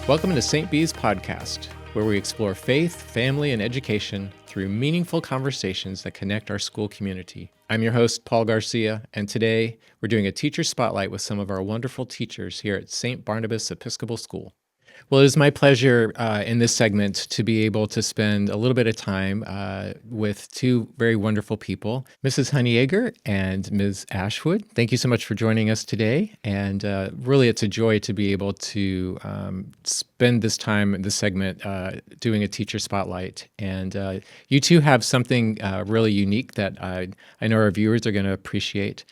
Welcome to St. B's podcast, where we explore faith, family, and education through meaningful conversations that connect our school community. I'm your host, Paul Garcia, and today we're doing a teacher spotlight with some of our wonderful teachers here at Saint Barnabas Episcopal School. Well, it is my pleasure in this segment to be able to spend a little bit of time with two very wonderful people, Mrs. Honeyager and Ms. Ashwood. Thank you so much for joining us today. And really, it's a joy to be able to spend this time in this segment doing a teacher spotlight. And you two have something really unique that I know our viewers are going to appreciate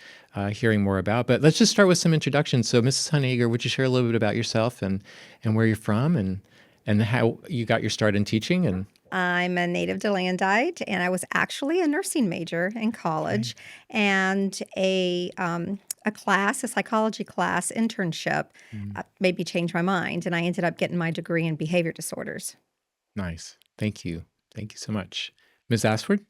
hearing more about. But let's just start with some introductions. So Mrs. Honeyager, would you share a little bit about yourself and where you're from and how you got your start in teaching? And I'm a native DeLandite, and I was actually a nursing major in college, and a psychology class internship made me change my mind, and I ended up getting my degree in behavior disorders. Nice. Thank you. Thank you so much. Ms. Ashwood?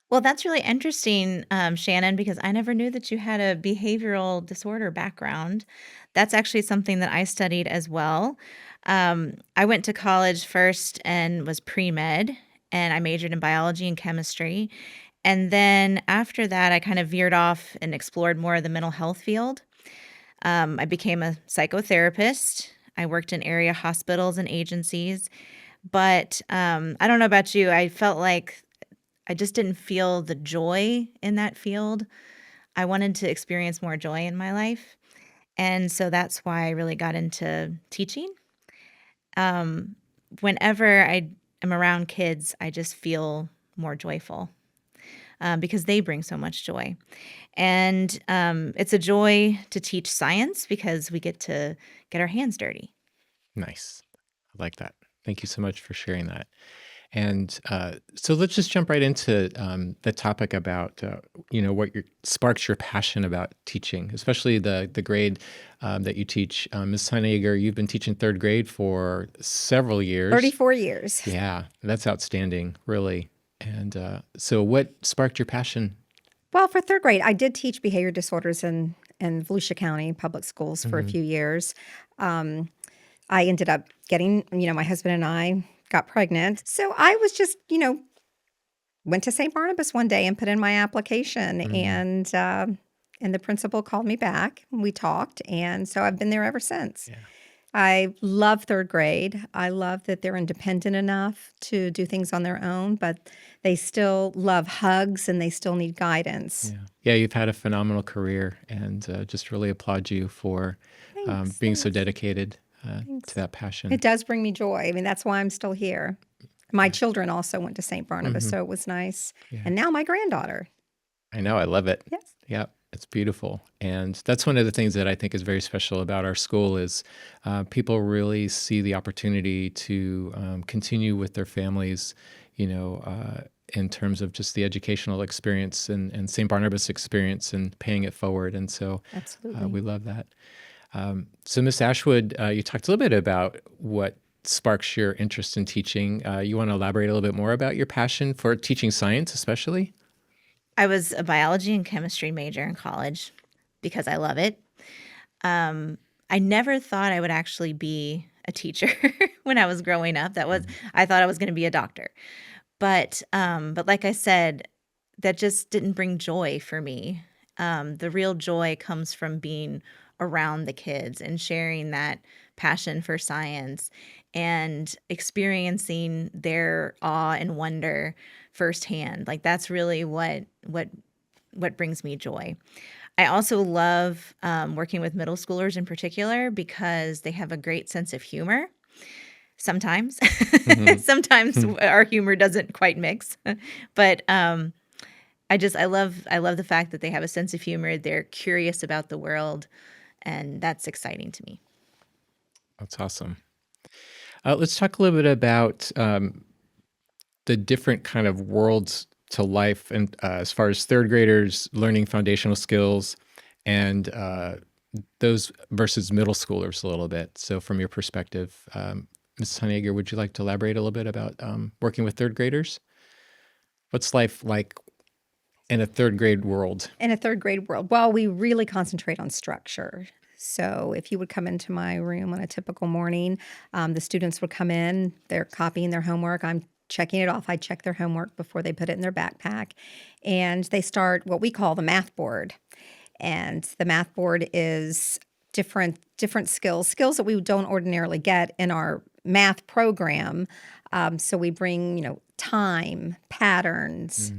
Well, that's really interesting, Shannon, because I never knew that you had a behavioral disorder background. That's actually something that I studied as well. I went to college first and was pre-med, and I majored in biology and chemistry. And then after that, I kind of veered off and explored more of the mental health field. I became a psychotherapist. I worked in area hospitals and agencies. But I don't know about you, I felt like I just didn't feel the joy in that field. I wanted to experience more joy in my life. And so that's why I really got into teaching. Whenever I am around kids, I just feel more joyful because they bring so much joy. And it's a joy to teach science because we get to get our hands dirty. Nice. I like that. Thank you so much for sharing that. And so let's just jump right into the topic about, what sparks your passion about teaching, especially the grade that you teach. Ms. Honeyager, you've been teaching third grade for several years. 34 years. Yeah, that's outstanding, really. And so what sparked your passion? Well, for third grade, I did teach behavior disorders in Volusia County Public Schools for a few years. I ended up getting, my husband and I got pregnant. So I was just, went to St. Barnabas one day and put in my application, and the principal called me back. We talked, and so I've been there ever since. Yeah. I love third grade. I love that they're independent enough to do things on their own, but they still love hugs and they still need guidance. Yeah, you've had a phenomenal career, and just really applaud you for being so dedicated to that passion. It does bring me joy. I mean, that's why I'm still here. My children also went to St. Barnabas, so it was nice. Yeah. And now my granddaughter. I know. I love it. Yes. Yeah, it's beautiful. And that's one of the things that I think is very special about our school is people really see the opportunity to continue with their families, in terms of just the educational experience and St. Barnabas experience and paying it forward. And so we love that. So Ms. Ashwood, you talked a little bit about what sparks your interest in teaching. You want to elaborate a little bit more about your passion for teaching science, especially? I was a biology and chemistry major in college because I love it. I never thought I would actually be a teacher when I was growing up. I thought I was going to be a doctor. But like I said, that just didn't bring joy for me. The real joy comes from being around the kids and sharing that passion for science and experiencing their awe and wonder firsthand. Like that's really what brings me joy. I also love working with middle schoolers in particular because they have a great sense of humor. Sometimes, sometimes our humor doesn't quite mix, but I love the fact that they have a sense of humor. They're curious about the world. And that's exciting to me. That's awesome. Let's talk a little bit about the different kind of worlds to life, and as far as third graders learning foundational skills, and those versus middle schoolers a little bit. So, from your perspective, Ms. Honeyager, would you like to elaborate a little bit about working with third graders? What's life like in a third grade world? In a third grade world, well, we really concentrate on structure. So if you would come into my room on a typical morning, the students would come in, they're copying their homework. I'm checking it off. I check their homework before they put it in their backpack. And they start what we call the math board. And the math board is different skills that we don't ordinarily get in our math program. So we bring, time, patterns,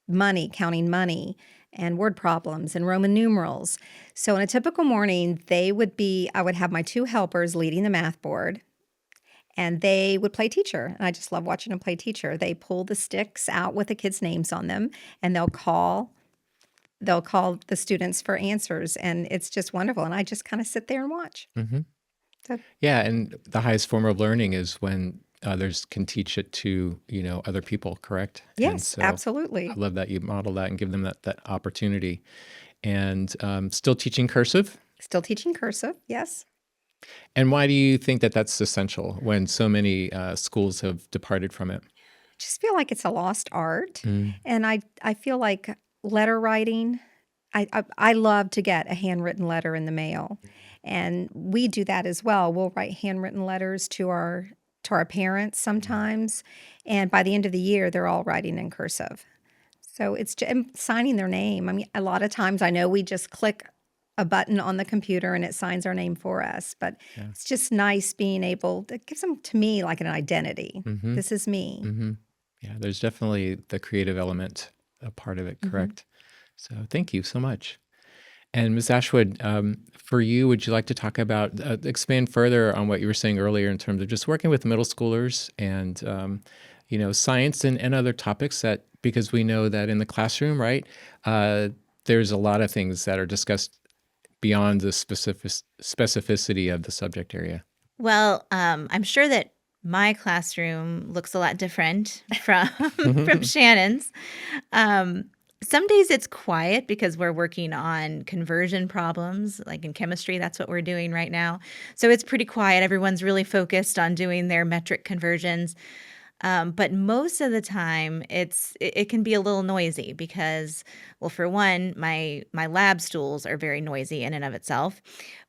money, counting money, and word problems and Roman numerals. So in a typical morning, I would have my two helpers leading the math board, and they would play teacher. And I just love watching them play teacher. They pull the sticks out with the kids' names on them, and they'll call the students for answers, and it's just wonderful. And I just kind of sit there and watch. Hmm. So, Yeah, and the highest form of learning is when others can teach it to, other people, correct? And yes, so absolutely. I love that you model that and give them that opportunity. And still teaching cursive? Still teaching cursive, yes. And why do you think that that's essential when so many schools have departed from it? Just feel like it's a lost art. Mm. And I feel like letter writing, I love to get a handwritten letter in the mail. And we do that as well. We'll write handwritten letters to our parents sometimes. And by the end of the year, they're all writing in cursive. So it's and signing their name. I mean, a lot of times I know we just click a button on the computer and it signs our name for us. But Yeah. it's just nice being able, it gives them to me like an identity. Hmm. This is me. Hmm. Yeah, there's definitely the creative element, a part of it, correct? So thank you so much. And Ms. Ashwood, for you, would you like to talk about, expand further on what you were saying earlier in terms of just working with middle schoolers and, science and other topics because we know that in the classroom, right, there's a lot of things that are discussed beyond the specificity of the subject area. Well, I'm sure that my classroom looks a lot different from from Shannon's. Some days it's quiet because we're working on conversion problems, like in chemistry. That's what we're doing right now. So it's pretty quiet. Everyone's really focused on doing their metric conversions. But most of the time, it can be a little noisy because, well, for one, my lab stools are very noisy in and of itself.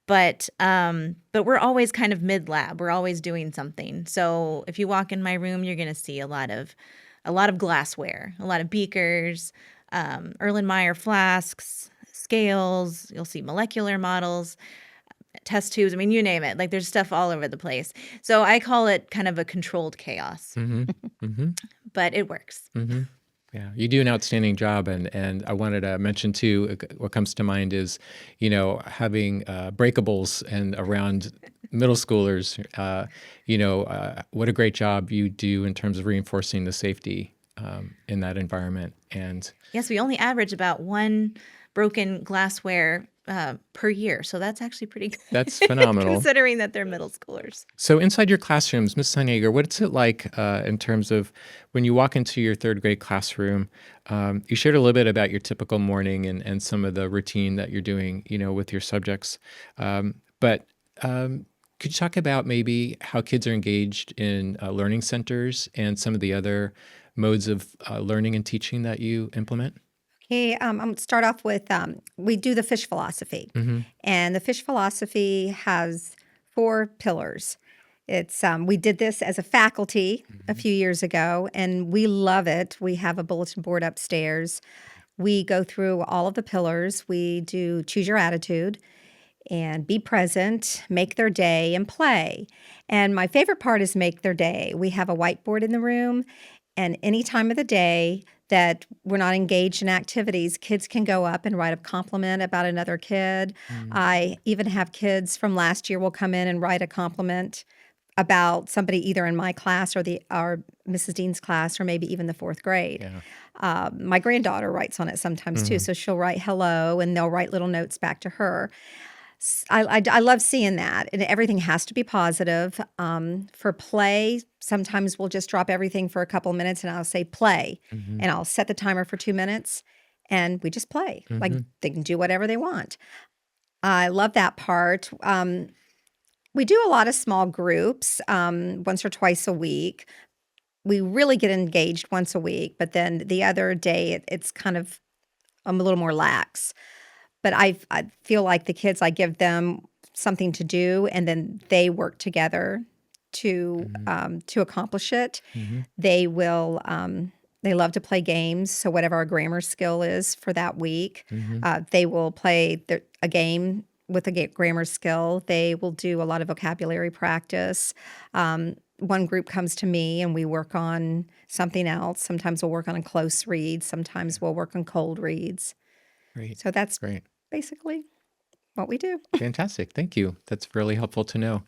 But we're always kind of mid lab. We're always doing something. So if you walk in my room, you're going to see a lot of glassware, a lot of beakers, Erlenmeyer flasks, scales. You'll see molecular models, test tubes. I mean, you name it. Like there's stuff all over the place. So I call it kind of a controlled chaos, Hmm. Hmm. but it works. Hmm. Yeah, you do an outstanding job, and I wanted to mention too. What comes to mind is, having breakables and around middle schoolers. What a great job you do in terms of reinforcing the safety in that environment. And Yes, we only average about one broken glassware per year. So that's actually pretty good. that's phenomenal. Considering that they're middle schoolers. So inside your classrooms, Ms. Honeyager, what's it like in terms of when you walk into your third grade classroom? You shared a little bit about your typical morning and some of the routine that you're doing, with your subjects. But could you talk about maybe how kids are engaged in learning centers and some of the other modes of learning and teaching that you implement? Okay, I'm going to start off with we do the fish philosophy. Mm-hmm. And the fish philosophy has 4 pillars. It's we did this as a faculty a few years ago, and we love it. We have a bulletin board upstairs. We go through all of the pillars. We do choose your attitude and be present, make their day, and play. And my favorite part is make their day. We have a whiteboard in the room, and any time of the day that we're not engaged in activities, kids can go up and write a compliment about another kid. I even have kids from last year will come in and write a compliment about somebody either in my class or Mrs. Dean's class or maybe even the 4th grade. Yeah. My granddaughter writes on it sometimes too. So she'll write hello and they'll write little notes back to her. I love seeing that, and everything has to be positive. For play, sometimes we'll just drop everything for a couple of minutes and I'll say play, and I'll set the timer for 2 minutes and we just play. Like they can do whatever they want. I love that part. We do a lot of small groups, once or twice a week. We really get engaged once a week, but then the other day it's kind of a little more lax. But I feel like the kids, I give them something to do, and then they work together to accomplish it. Hmm. They will they love to play games. So whatever our grammar skill is for that week, Hmm. they will play a game with a grammar skill. They will do a lot of vocabulary practice. One group comes to me and we work on something else. Sometimes we'll work on a close read. Sometimes we'll work on cold reads. Great. So that's Great. basically what we do. Fantastic. Thank you. That's really helpful to know.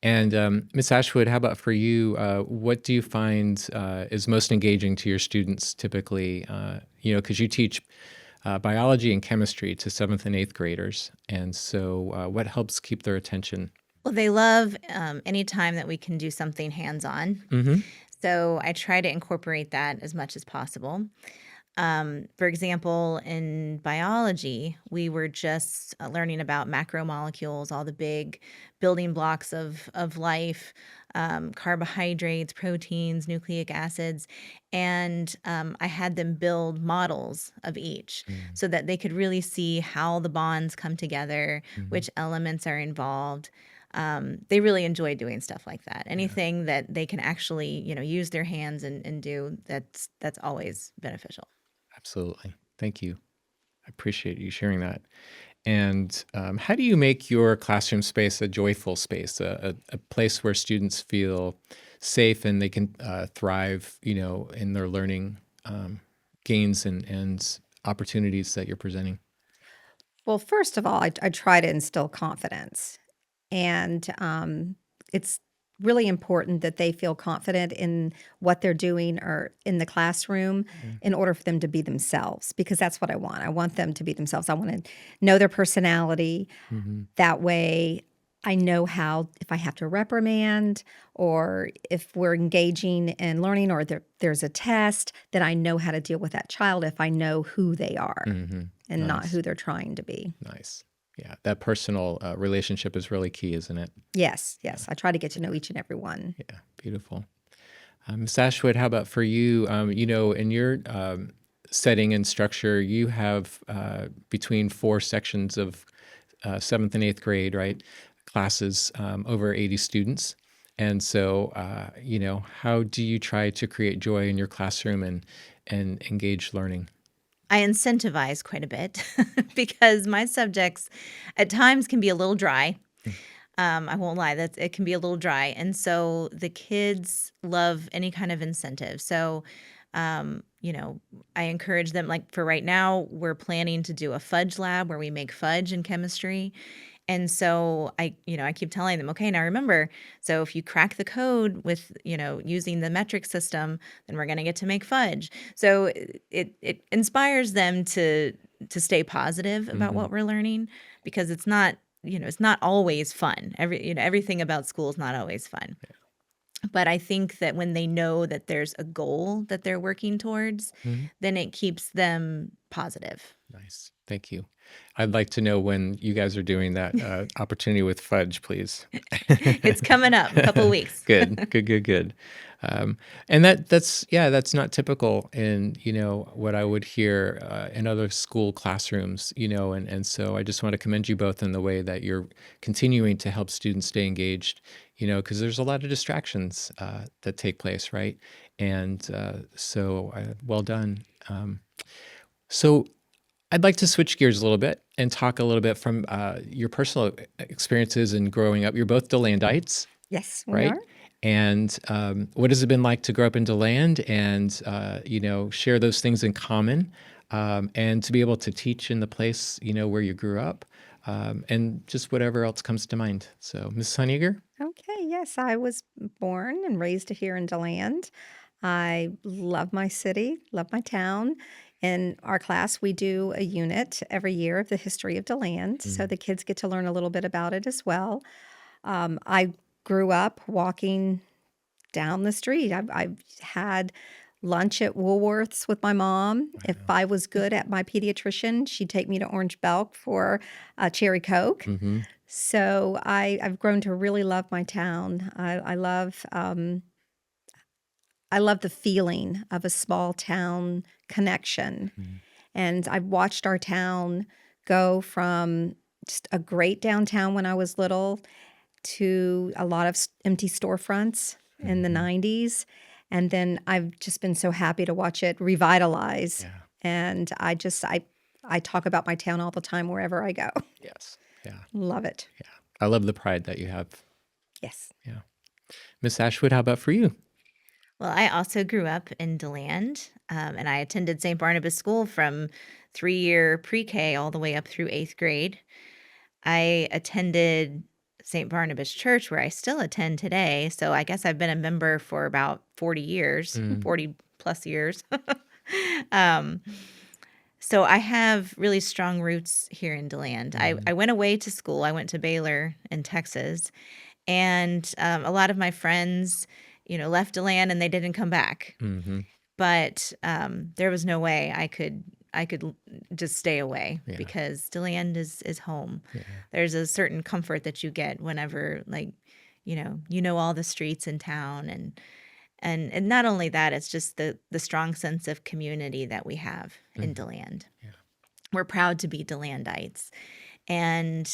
And Miss Ashwood, how about for you? What do you find is most engaging to your students typically? Because you teach biology and chemistry to 7th and 8th graders. And so what helps keep their attention? Well, they love any time that we can do something hands-on. Mm-hmm. So I try to incorporate that as much as possible. For example, in biology, we were just learning about macromolecules, all the big building blocks of life, carbohydrates, proteins, nucleic acids. And I had them build models of each so that they could really see how the bonds come together, which elements are involved. They really enjoy doing stuff like that. Anything that they can actually, use their hands and do, that's always beneficial. Absolutely. Thank you. I appreciate you sharing that. And how do you make your classroom space a joyful space, a place where students feel safe and they can thrive, in their learning gains and opportunities that you're presenting? Well, first of all, I try to instill confidence. And it's really important that they feel confident in what they're doing or in the classroom in order for them to be themselves, because that's what I want. I want them to be themselves. I want to know their personality. Mm-hmm. That way, I know how, if I have to reprimand or if we're engaging in learning or there's a test, then I know how to deal with that child if I know who they are Mm-hmm. and not Nice. who they're trying to be. Nice. Yeah, that personal relationship is really key, isn't it? Yes. I try to get to know each and every one. Yeah, beautiful. Ms. Ashwood, how about for you? In your setting and structure, you have between 4 sections of 7th and 8th grade, right? Classes, over 80 students. And so, how do you try to create joy in your classroom and engage learning? I incentivize quite a bit because my subjects at times can be a little dry. I won't lie, that it can be a little dry. And so the kids love any kind of incentive. So, I encourage them, like for right now, we're planning to do a fudge lab where we make fudge in chemistry. And so I keep telling them, okay, now remember, so if you crack the code with, using the metric system, then we're going to get to make fudge. So it inspires them to stay positive about what we're learning, because it's not always fun. Everything about school is not always fun. But I think that when they know that there's a goal that they're working towards, then it keeps them positive. Nice. Thank you. I'd like to know when you guys are doing that opportunity with fudge, please. It's coming up in a couple of weeks. Good. And that's not typical in, what I would hear in other school classrooms, and so I just want to commend you both in the way that you're continuing to help students stay engaged, because there's a lot of distractions that take place, right? And so well done. So I'd like to switch gears a little bit and talk a little bit from your personal experiences in growing up. You're both DeLandites, Yes, we right? are. And what has it been like to grow up in DeLand and, share those things in common and to be able to teach in the place, where you grew up and just whatever else comes to mind. So, Ms. Honeyager? Okay, yes, I was born and raised here in DeLand. I love my city, love my town. In our class, we do a unit every year of the history of DeLand, so the kids get to learn a little bit about it as well. I grew up walking down the street. I've had lunch at Woolworths with my mom. If I was good at my pediatrician, she'd take me to Orange Belk for a cherry Coke. Mm-hmm. So I've grown to really love my town. I love the feeling of a small town connection. And I've watched our town go from just a great downtown when I was little to a lot of empty storefronts in the 90s. And then I've just been so happy to watch it revitalize. Yeah. And I talk about my town all the time wherever I go. Yes. Yeah. Love it. Yeah. I love the pride that you have. Yes. Yeah. Miss Ashwood, how about for you? Well, I also grew up in DeLand, and I attended St. Barnabas School from 3-year pre-K all the way up through 8th grade. I attended St. Barnabas Church, where I still attend today. So I guess I've been a member for about 40 years, 40 plus years. um, so I have really strong roots here in DeLand. I went away to school. I went to Baylor in Texas. And a lot of my friends, left DeLand and they didn't come back. Mm-hmm. But there was no way I could just stay away Yeah. because DeLand is home. Yeah. There's a certain comfort that you get whenever, all the streets in town, and not only that, it's just the strong sense of community that we have in DeLand. Yeah. We're proud to be DeLandites, and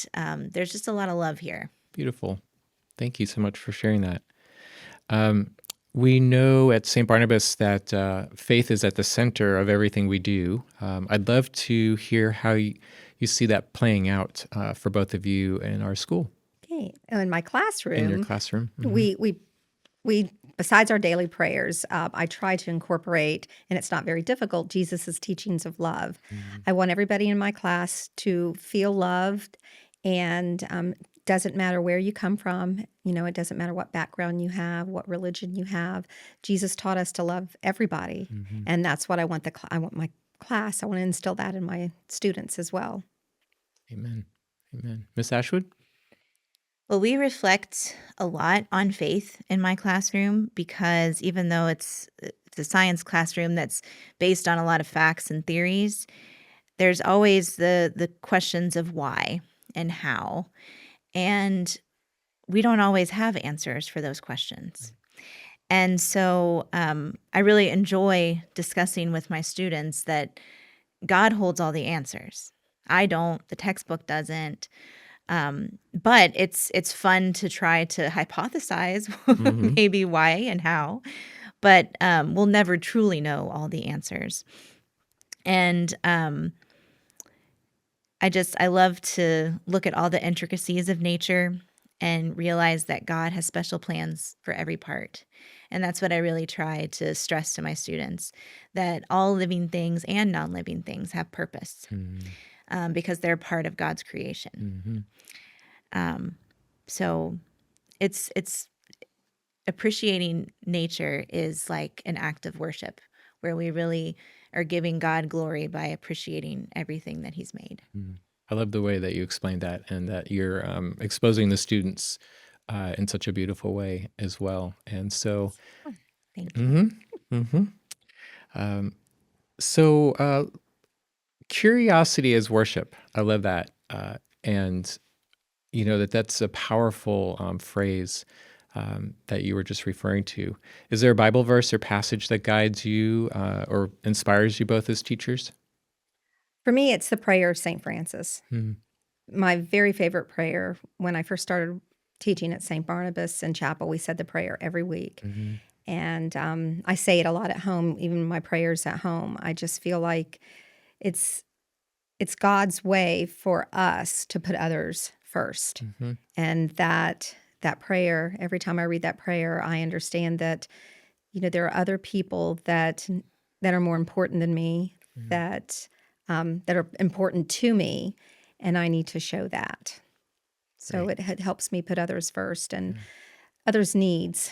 there's just a lot of love here. Beautiful. Thank you so much for sharing that. We know at St. Barnabas that faith is at the center of everything we do. I'd love to hear how you see that playing out for both of you in our school. Okay. In my classroom, In your classroom. we besides our daily prayers, I try to incorporate, and it's not very difficult, Jesus's teachings of love. I want everybody in my class to feel loved, and doesn't matter where you come from. It doesn't matter what background you have, what religion you have. Jesus taught us to love everybody, and that's what I want. I want my class. I want to instill that in my students as well. Amen. Amen. Miss Ashwood? Well, we reflect a lot on faith in my classroom because even though it's a science classroom that's based on a lot of facts and theories, there's always the questions of why and how. And we don't always have answers for those questions. And so I really enjoy discussing with my students that God holds all the answers. I don't, the textbook doesn't. But it's fun to try to hypothesize maybe why and how, but we'll never truly know all the answers. And I love to look at all the intricacies of nature and realize that God has special plans for every part. And that's what I really try to stress to my students, that all living things and non-living things have purpose. Because they're part of God's creation. So it's appreciating nature is like an act of worship where we really are giving God glory by appreciating everything that he's made. I love the way that you explained that, and that you're exposing the students in such a beautiful way as well. And so, Thank you. Curiosity is worship. I love that. And that's a powerful phrase that you were just referring to. Is there a Bible verse or passage that guides you or inspires you both as teachers? For me, it's the prayer of St. Francis. My very favorite prayer. When I first started teaching at St. Barnabas in chapel, we said the prayer every week. And I say it a lot at home, even my prayers at home. I just feel like it's God's way for us to put others first. And that prayer, every time I read that prayer, I understand that, there are other people that are more important than me, that are important to me, and I need to show that. So it helps me put others first and others' needs.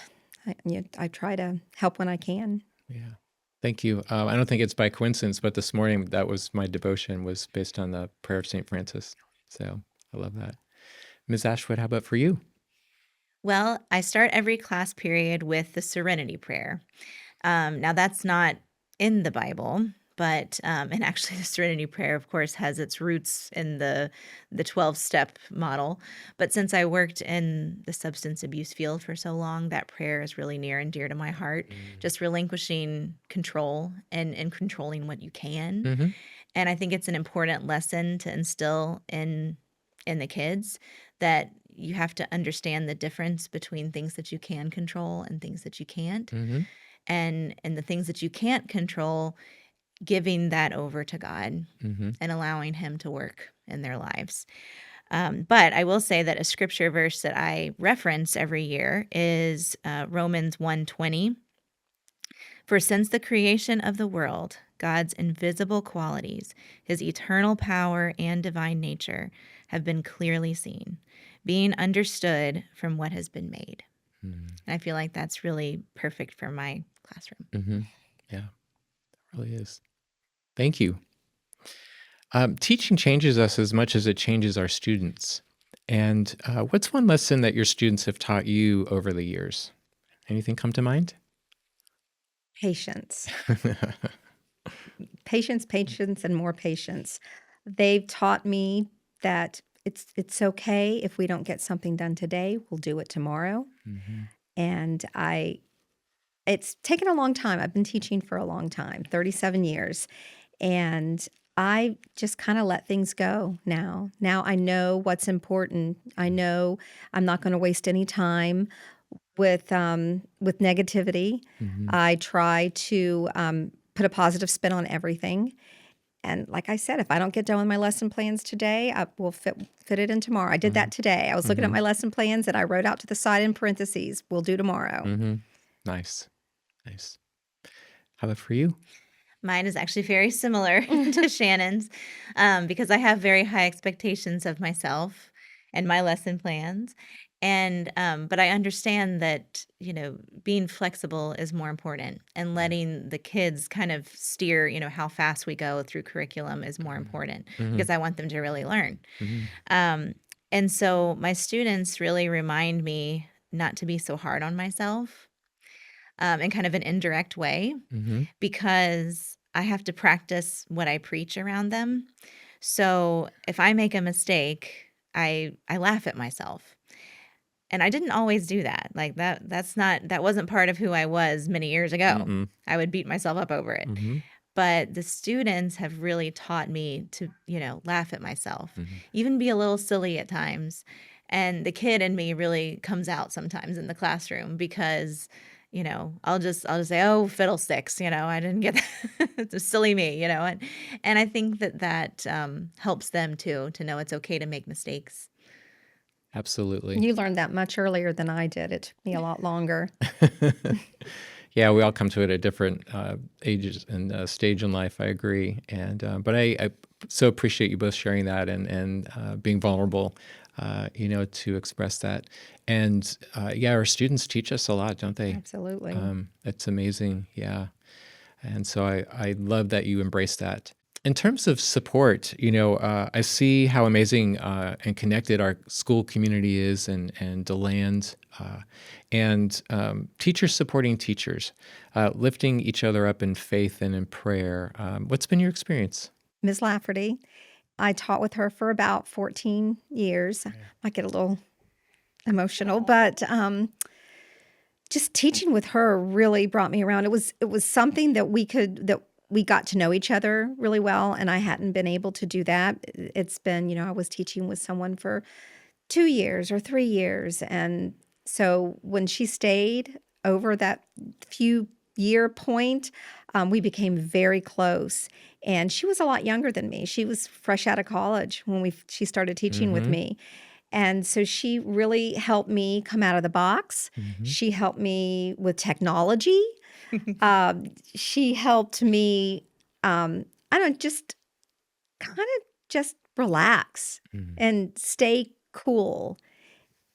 I try to help when I can. Yeah. Thank you. I don't think it's by coincidence, but this morning that was my devotion, was based on the prayer of St. Francis. So I love that. Ms. Ashwood, how about for you? Well, I start every class period with the Serenity Prayer. Now, that's not in the Bible, but and actually the Serenity Prayer, of course, has its roots in the 12-step model. But since I worked in the substance abuse field for so long, that prayer is really near and dear to my heart. Just relinquishing control and controlling what you can, And I think it's an important lesson to instill in the kids that you have to understand the difference between things that you can control and things that you can't. Mm-hmm. And the things that you can't control, giving that over to God Mm-hmm. and allowing him to work in their lives. But I will say that a scripture verse that I reference every year is Romans 1:20. For since the creation of the world, God's invisible qualities, his eternal power and divine nature, have been clearly seen, being understood from what has been made. Mm-hmm. And I feel like that's really perfect for my classroom. Mm-hmm. Yeah, it really is. Thank you. Teaching changes us as much as it changes our students. And what's one lesson that your students have taught you over the years? Anything come to mind? Patience. Patience, and more patience. They've taught me that it's okay if we don't get something done today, we'll do it tomorrow. Mm-hmm. And it's taken a long time. I've been teaching for a long time, 37 years. And I just kind of let things go now. Now I know what's important. I know I'm not going to waste any time with negativity. Mm-hmm. I try to put a positive spin on everything. And like I said, if I don't get done with my lesson plans today, I will fit it in tomorrow. I did that today. I was looking at my lesson plans and I wrote out to the side in parentheses, we'll do tomorrow. Mm-hmm. Nice. Nice. How about for you? Mine is actually very similar to Shannon's because I have very high expectations of myself and my lesson plans. And but I understand that, being flexible is more important, and letting the kids kind of steer, how fast we go through curriculum is more important Mm-hmm. because I want them to really learn. Mm-hmm. And so my students really remind me not to be so hard on myself in kind of an indirect way, Mm-hmm. because I have to practice what I preach around them. So if I make a mistake, I laugh at myself. And I didn't always do that. Like that wasn't part of who I was many years ago. Mm-mm. I would beat myself up over it. Mm-hmm. But the students have really taught me to, laugh at myself, Mm-hmm. even be a little silly at times. And the kid in me really comes out sometimes in the classroom because, I'll just say, oh, fiddlesticks, I didn't get that. It's a silly me, and I think that helps them too, to know it's okay to make mistakes. Absolutely. You learned that much earlier than I did. It took me a lot longer. Yeah, we all come to it at different ages and stage in life. I agree, and but I so appreciate you both sharing that and being vulnerable, to express that. And yeah, our students teach us a lot, don't they? Absolutely. It's amazing, yeah. And so I love that you embrace that. In terms of support, I see how amazing and connected our school community is, and DeLand, and teachers supporting teachers, lifting each other up in faith and in prayer. What's been your experience? Ms. Lafferty, I taught with her for about 14 years. I might get a little emotional, but just teaching with her really brought me around. It was something that we got to know each other really well, and I hadn't been able to do that. It's been, I was teaching with someone for 2 years or 3 years, and so when she stayed over that few year point, we became very close. And she was a lot younger than me. She was fresh out of college when she started teaching with me. And so she really helped me come out of the box. Mm-hmm. She helped me with technology. She helped me, just kind of just relax and stay cool.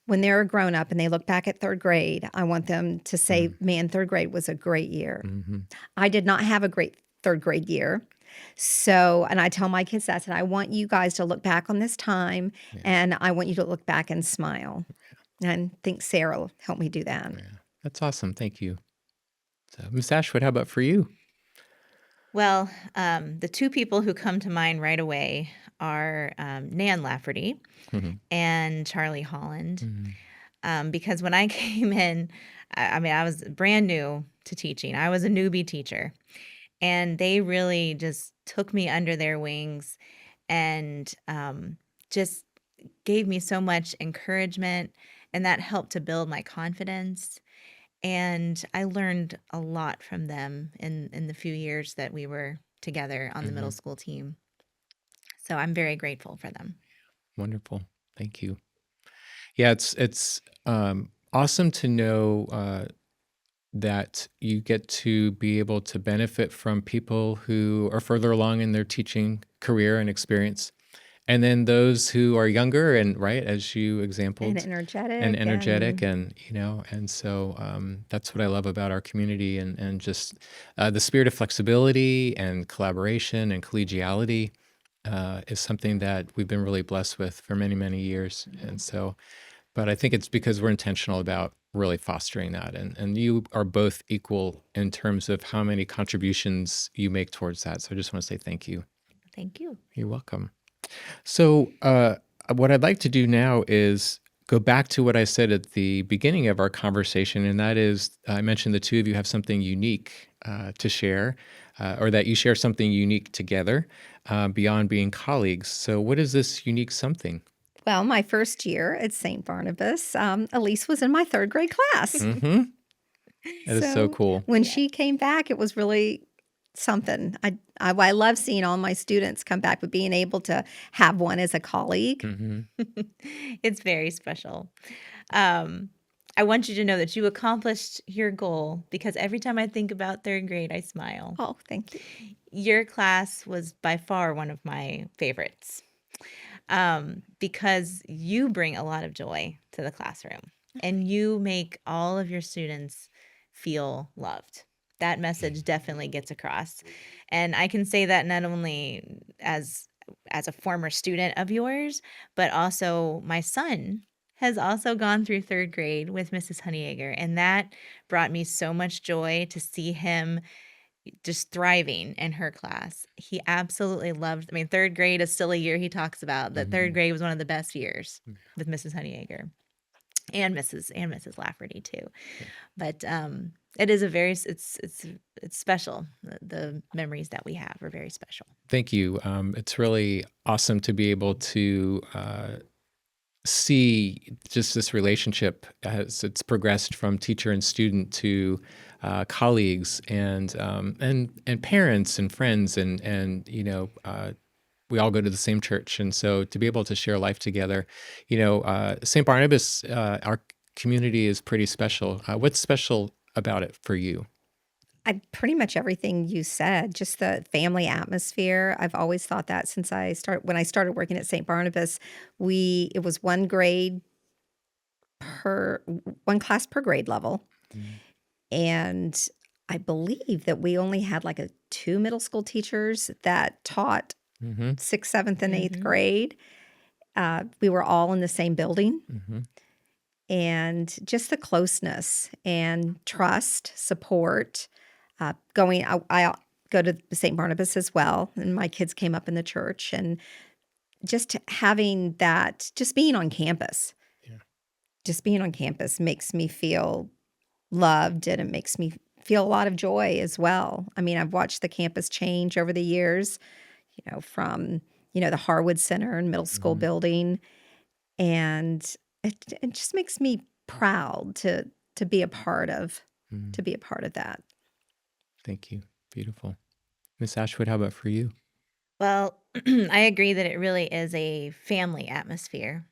When they're a grown up and they look back at third grade, I want them to say, man, third grade was a great year. Mm-hmm. I did not have a great third grade year. So, and I tell my kids that, I want you guys to look back on this time, and I want you to look back and smile. And I think Sarah will help me do that. Yeah, that's awesome. Thank you. So, Miss Ashwood, how about for you? Well, the two people who come to mind right away are Nan Lafferty and Charlie Holland. Because when I came in, I was brand new to teaching. I was a newbie teacher. And they really just took me under their wings and just gave me so much encouragement, and that helped to build my confidence. And I learned a lot from them in the few years that we were together on the middle school team. So I'm very grateful for them. Wonderful. Thank you. Yeah, it's awesome to know that you get to be able to benefit from people who are further along in their teaching career and experience. And then those who are younger and right, as you And exampled, and energetic energetic, and and so that's what I love about our community, and just the spirit of flexibility and collaboration and collegiality is something that we've been really blessed with for many, many years. And so, but I think it's because we're intentional about really fostering that. And you are both equal in terms of how many contributions you make towards that. So I just want to say thank you. Thank you. You're welcome. So what I'd like to do now is go back to what I said at the beginning of our conversation, and that is I mentioned the two of you have something unique to share, or that you share something unique together beyond being colleagues. So what is this unique something? well, my first year at St. Barnabas, Elyse was in my third grade class. Mm-hmm. That is so So cool. when Yeah. she came back, it was really something. I love seeing all my students come back, but being able to have one as a colleague. Mm-hmm. It's very special. I want you to know that you accomplished your goal, because every time I think about third grade, I smile. Oh, thank you. Your class was by far one of my favorites, because you bring a lot of joy to the classroom and you make all of your students feel loved. That message definitely gets across. And I can say that not only as a former student of yours, but also my son has also gone through third grade with Mrs. Honeyager, and that brought me so much joy to see him just thriving in her class. He absolutely loved, I mean, third grade is still a year he talks about, that third grade was one of the best years with Mrs. Honeyager and Mrs. Lafferty too. But it is it's special. The memories that we have are very special. Thank you. It's really awesome to be able to see just this relationship as it's progressed from teacher and student to colleagues and parents and friends, and we all go to the same church, and so to be able to share life together, St. Barnabas, our community is pretty special. What's special about it for you? Pretty much everything you said, just the family atmosphere. I've always thought that since when I started working at St. Barnabas, it was one class per grade level. And I believe that we only had like two middle school teachers that taught Mm-hmm. 6th, 7th, and 8th Mhm. grade. We were all in the same building. Mm-hmm. And just the closeness and trust, support. I go to St. Barnabas as well, and my kids came up in the church, and just having that, just being on campus. Yeah. Just being on campus makes me feel loved, and it makes me feel a lot of joy as well. I mean, I've watched the campus change over the years, from, the Harwood Center and middle school Mhm. building, and it just makes me proud to be a part of Mm. that. Thank you. Beautiful. Miss Ashwood, how about for you? Well, I agree that it really is a family atmosphere.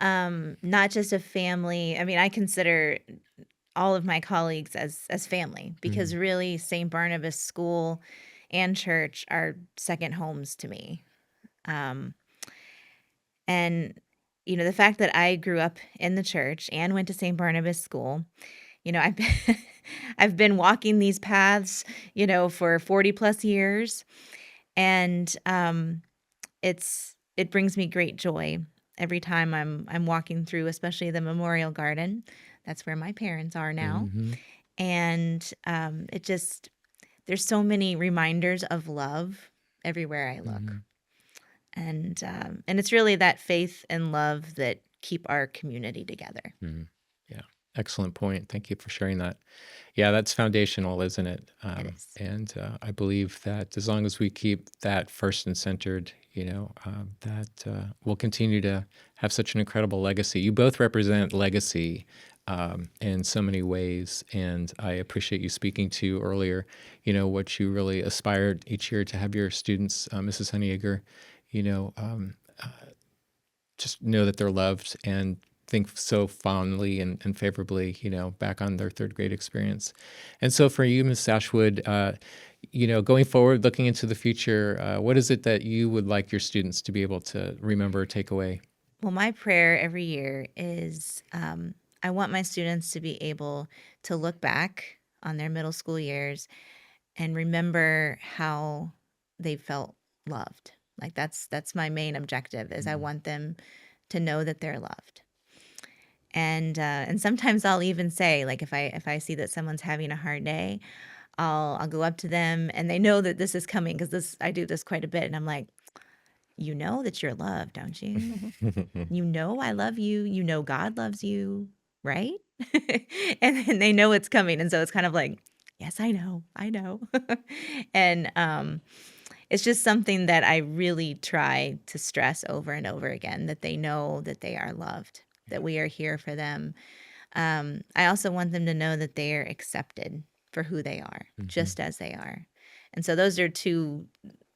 Not just a family. I mean, I consider all of my colleagues as family, because really St. Barnabas School and church are second homes to me. And the fact that I grew up in the church and went to St. Barnabas School, I've been, I've been walking these paths, for 40 plus years, and it brings me great joy every time I'm walking through, especially the Memorial Garden. That's where my parents are now, Mhm. and there's so many reminders of love everywhere I look. Mhm. And it's really that faith and love that keep our community together. Mhm. Yeah, Excellent point. Thank you for sharing that. Yeah, that's foundational, isn't it? It is. And I believe that as long as we keep that first and centered, that we'll continue to have such an incredible legacy. You both represent legacy in so many ways, and I appreciate you speaking to earlier, what you really aspired each year to have your students, Mrs. Honeyager, you know, um, just know that they're loved and think so fondly and favorably, back on their third grade experience. And so for you, Ms. Ashwood, going forward, looking into the future, what is it that you would like your students to be able to remember or take away? Well, my prayer every year is I want my students to be able to look back on their middle school years and remember how they felt loved. Like that's my main objective is I want them to know that they're loved. And sometimes I'll even say, like, if I see that someone's having a hard day, I'll go up to them, and they know that this is coming because I do this quite a bit, and I'm like, you know that you're loved, don't you? You know I love you. You know God loves you, right? And then they know it's coming, and so it's kind of like, yes, I know, and it's just something that I really try to stress over and over again, that they know that they are loved, that we are here for them. I also want them to know that they are accepted for who they are, just as they are. And so those are 2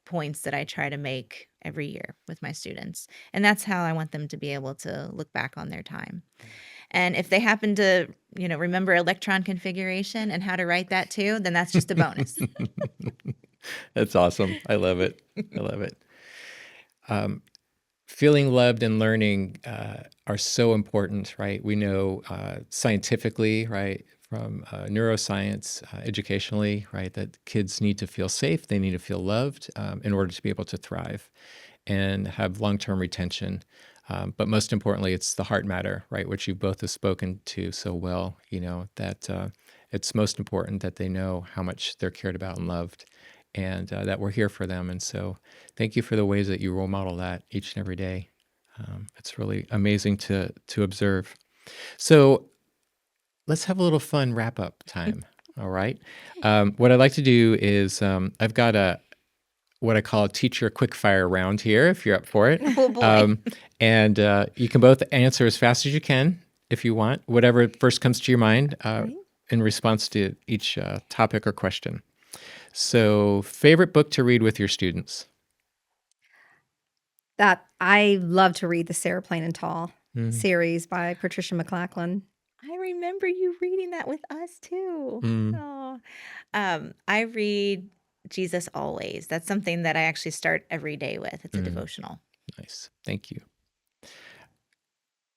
points that I try to make every year with my students. And that's how I want them to be able to look back on their time. And if they happen to, remember electron configuration and how to write that too, then that's just a bonus. That's awesome. I love it. I love it. Feeling loved and learning are so important, right? We know scientifically, right, from neuroscience, educationally, right, that kids need to feel safe. They need to feel loved in order to be able to thrive and have long-term retention. But most importantly, it's the heart matter, right, which you both have spoken to so well, that it's most important that they know how much they're cared about and loved, and that we're here for them. And so thank you for the ways that you role model that each and every day. It's really amazing to observe. So let's have a little fun wrap-up time, all right? What I'd like to do is I've got what I call a teacher quick-fire round here, if you're up for it. Oh, boy. And you can both answer as fast as you can, if you want, whatever first comes to your mind in response to each topic or question. So, favorite book to read with your students? That I love to read the Sarah Plain and Tall series by Patricia McLachlan. I remember you reading that with us too. Mm. Oh, I read Jesus Always. That's something that I actually start every day with. It's a devotional. Nice. Thank you.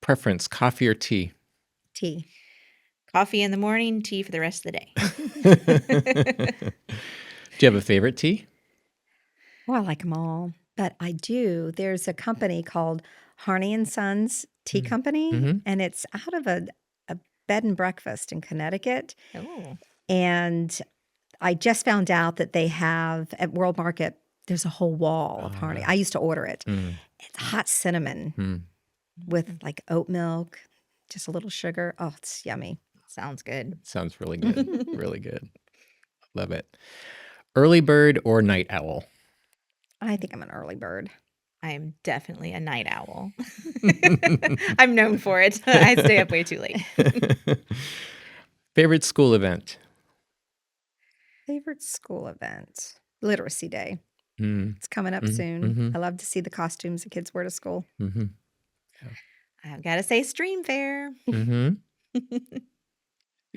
Preference, coffee or tea? Tea. Coffee in the morning, tea for the rest of the day. Do you have a favorite tea? Well, I like them all, but I do. There's a company called Harney and Sons Tea Company, and it's out of a bed and breakfast in Connecticut. Oh, And I just found out that they have at World Market, there's a whole wall of Harney. I used to order it. It's hot cinnamon with like oat milk, just a little sugar. Oh, it's yummy. sounds good. Sounds really good. Really good. Love it. Early bird or night owl? I think I'm an early bird. I'm definitely a night owl. I'm known for it. I stay up way too late. Favorite school event? Favorite school event? Literacy Day. Mm. It's coming up soon. I love to see the costumes the kids wear to school. I've got to say Stream Fair.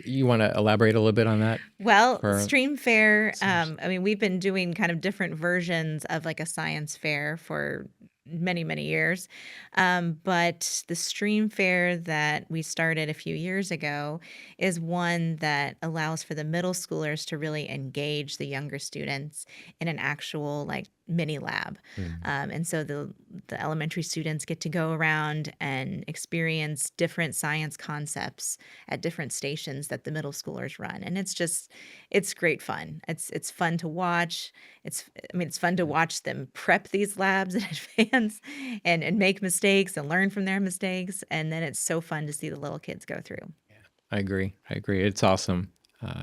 You want to elaborate a little bit on that? Well, For Stream Fair, listeners. I mean, we've been doing kind of different versions of like a science fair for many, many years. But the Stream Fair that we started a few years ago is one that allows for the middle schoolers to really engage the younger students in an actual like mini lab. And so the elementary students get to go around and experience different science concepts at different stations that the middle schoolers run. And it's great fun. It's fun to watch. It's fun to watch them prep these labs in advance and make mistakes and learn from their mistakes. And then it's so fun to see the little kids go through. I agree. It's awesome.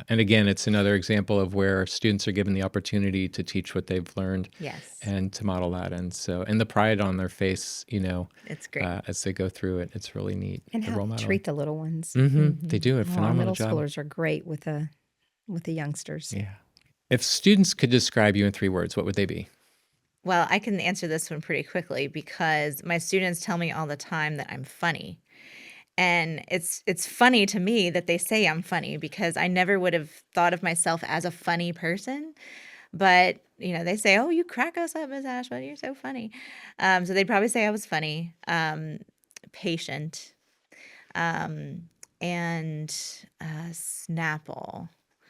And again, it's another example of where students are given the opportunity to teach what they've learned Yes. and to model that. And the pride on their face, It's great. as they go through it, it's really neat. And the how role to model. treat the little ones. They do a Our phenomenal middle job. schoolers are great with the youngsters. Yeah. If students could describe you in 3 words, what would they be? Well, I can answer this one pretty quickly because my students tell me all the time that I'm funny. And it's funny to me that they say I'm funny because I never would have thought of myself as a funny person. But, they say, "Oh, you crack us up, Miss Ashwood. You're so funny." So they'd probably say I was funny, patient, and Snapple.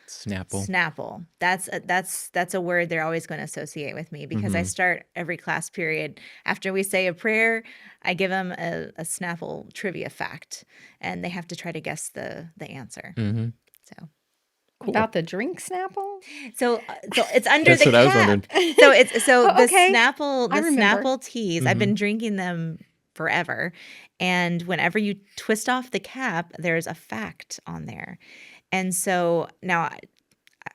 Snapple. That's a word they're always going to associate with me because I start every class period after we say a prayer. I give them a Snapple trivia fact, and they have to try to guess the answer. So, Cool. About the drink Snapple? so it's under That's the what I was cap. wondering. So it's Oh, the okay. Snapple I remember. Snapple teas. I've been drinking them forever, and whenever you twist off the cap, there's a fact on there. And so now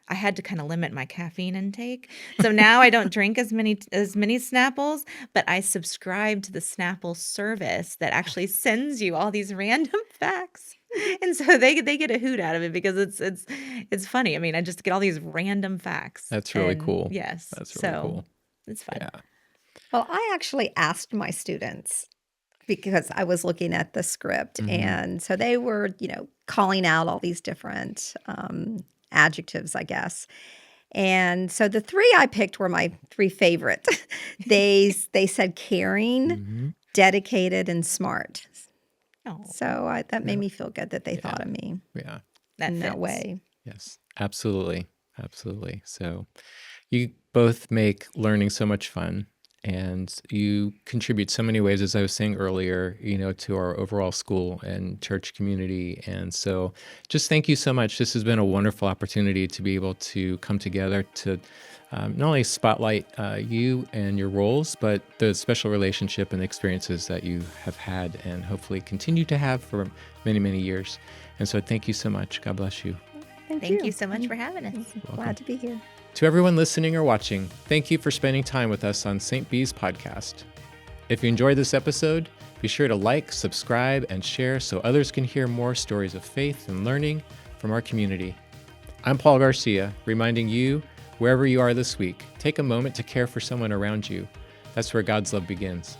I had to kind of limit my caffeine intake. So now I don't drink as many Snapples, but I subscribe to the Snapple service that actually sends you all these random facts. And so they get a hoot out of it because it's funny. I mean, I just get all these random facts. That's really And cool. Yes. That's really cool. It's fun. Yeah. Well, I actually asked my students because I was looking at the script. And so they were, calling out all these different adjectives, I guess. And so the 3 I picked were my 3 favorite. They said caring, dedicated, and smart. Oh, So that made me feel good that they thought of me Yeah. that in that fits. way. Yes, absolutely. So you both make learning so much fun, and you contribute so many ways, as I was saying earlier, to our overall school and church community. And so just thank you so much. This has been a wonderful opportunity to be able to come together to not only spotlight you and your roles, but the special relationship and experiences that you have had and hopefully continue to have for many, many years. And so thank you so much. God bless you. Thank you so much for having us. Glad to be here. To everyone listening or watching, thank you for spending time with us on St. B's podcast. If you enjoyed this episode, be sure to like, subscribe, and share so others can hear more stories of faith and learning from our community. I'm Paul Garcia, reminding you, wherever you are this week, take a moment to care for someone around you. That's where God's love begins.